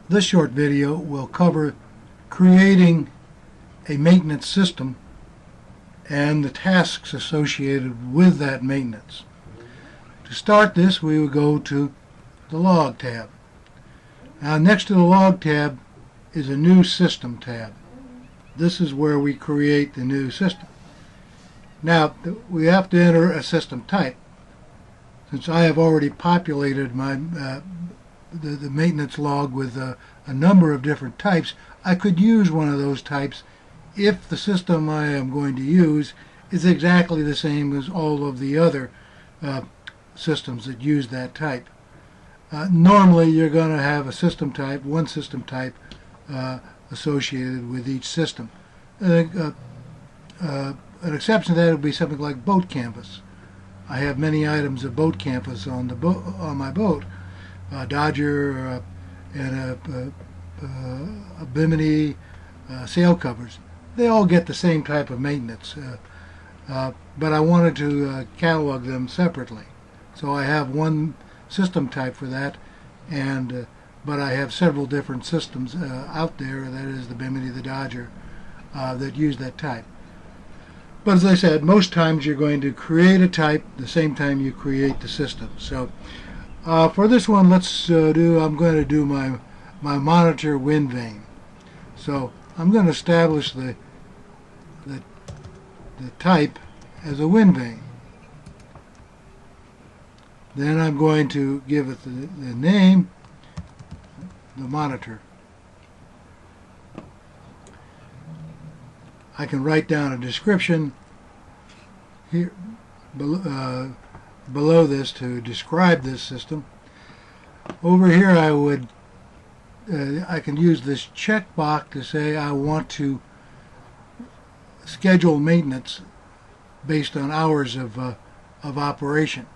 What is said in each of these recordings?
This short video will cover creating a maintenance system and the tasks associated with that maintenance. To start this, we will go to the Log tab. Now, next to the Log tab is a New System tab. This is where we create the new system. Now, we have to enter a system type. Since I have already populated my the maintenance log with a number of different types, I could use one of those types if the system I am going to use is exactly the same as all of the other systems that use that type. Normally you're going to have a system type, one system type associated with each system. An exception to that would be something like boat canvas. I have many items of boat canvas on the on my boat. Dodger and a Bimini sail covers. They all get the same type of maintenance, but I wanted to catalog them separately. So I have one system type for that, and but I have several different systems out there, that is the Bimini, the Dodger, that use that type. But as I said, most times you're going to create a type the same time you create the system. So for this one, I'm going to do my monitor wind vane. So I'm going to establish the type as a wind vane. Then I'm going to give it the name, the monitor. I can write down a description here below this to describe this system. Over here I can use this checkbox to say I want to schedule maintenance based on hours of operation.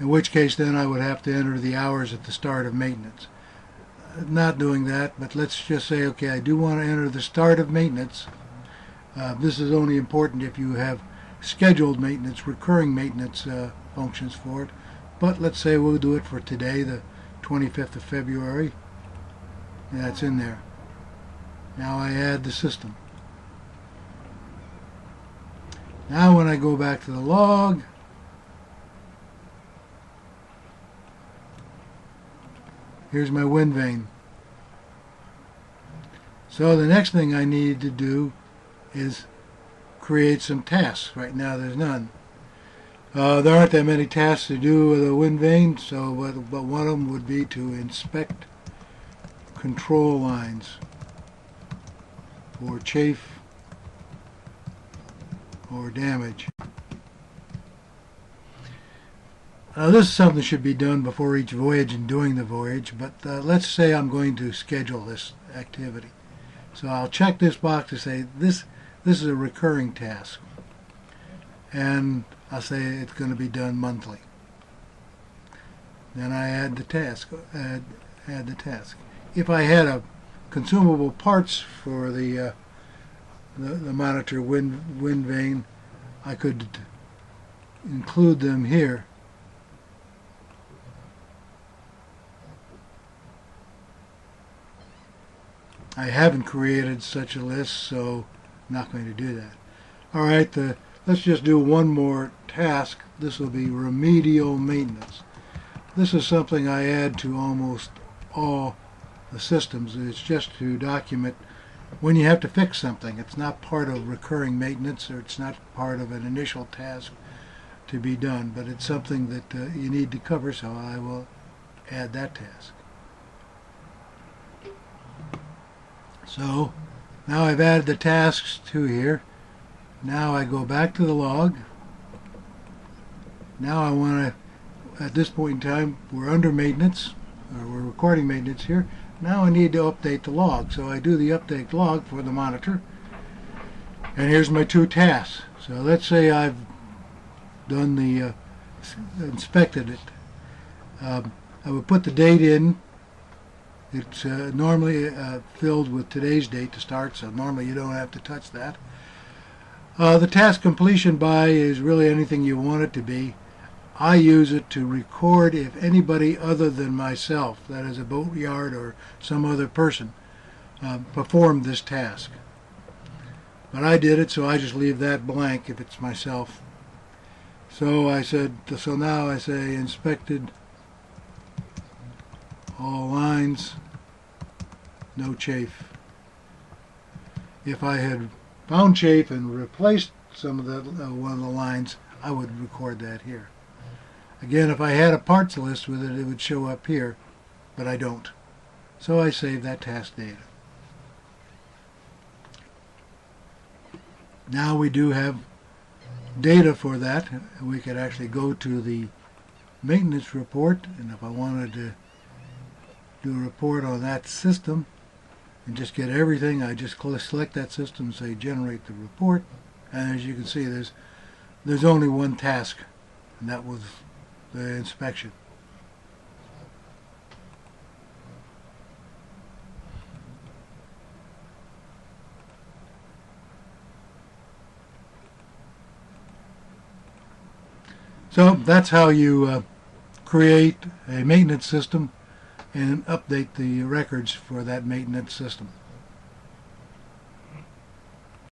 In which case then I would have to enter the hours at the start of maintenance. Not doing that, but let's just say, okay, I do want to enter the start of maintenance. This is only important if you have scheduled maintenance, recurring maintenance functions for it. But let's say we'll do it for today, the 25th of February. That's in there. Now I add the system. Now when I go back to the log, here's my wind vane. So the next thing I need to do is create some tasks. Right now there's none. There aren't that many tasks to do with a wind vane, so but one of them would be to inspect control lines for chafe or damage. This is something that should be done before each voyage and during the voyage, but let's say I'm going to schedule this activity. So I'll check this box to say this is a recurring task, and I'll say it's going to be done monthly. Then I add the task. Add the task. If I had a consumable parts for the monitor wind vane, I could include them here. I haven't created such a list, so I'm not going to do that. Alright, let's just do one more task. This will be remedial maintenance. This is something I add to almost all the systems. It's just to document when you have to fix something. It's not part of recurring maintenance, or it's not part of an initial task to be done, but it's something that you need to cover, so I will add that task. So now I've added the tasks to here. Now I go back to the log. Now I want to, at this point in time, we're under maintenance, or we're recording maintenance here. Now I need to update the log. So I do the update log for the monitor. And here's my two tasks. So let's say I've done the inspected it. I would put the date in. It's normally filled with today's date to start, so normally you don't have to touch that. The task completion by is really anything you want it to be. I use it to record if anybody other than myself, that is a boatyard or some other person, performed this task. But I did it, so I just leave that blank if it's myself. So I said, so now I say inspected all lines, no chafe. If I had found chafe and replaced some of that one of the lines, I would record that here. Again, if I had a parts list with it, it would show up here, but I don't. So I save that task data. Now we do have data for that. We could actually go to the maintenance report, and if I wanted to do a report on that system and just get everything, I just select that system and say generate the report, and as you can see there's only one task, and that was the inspection. So that's how you create a maintenance system and update the records for that maintenance system.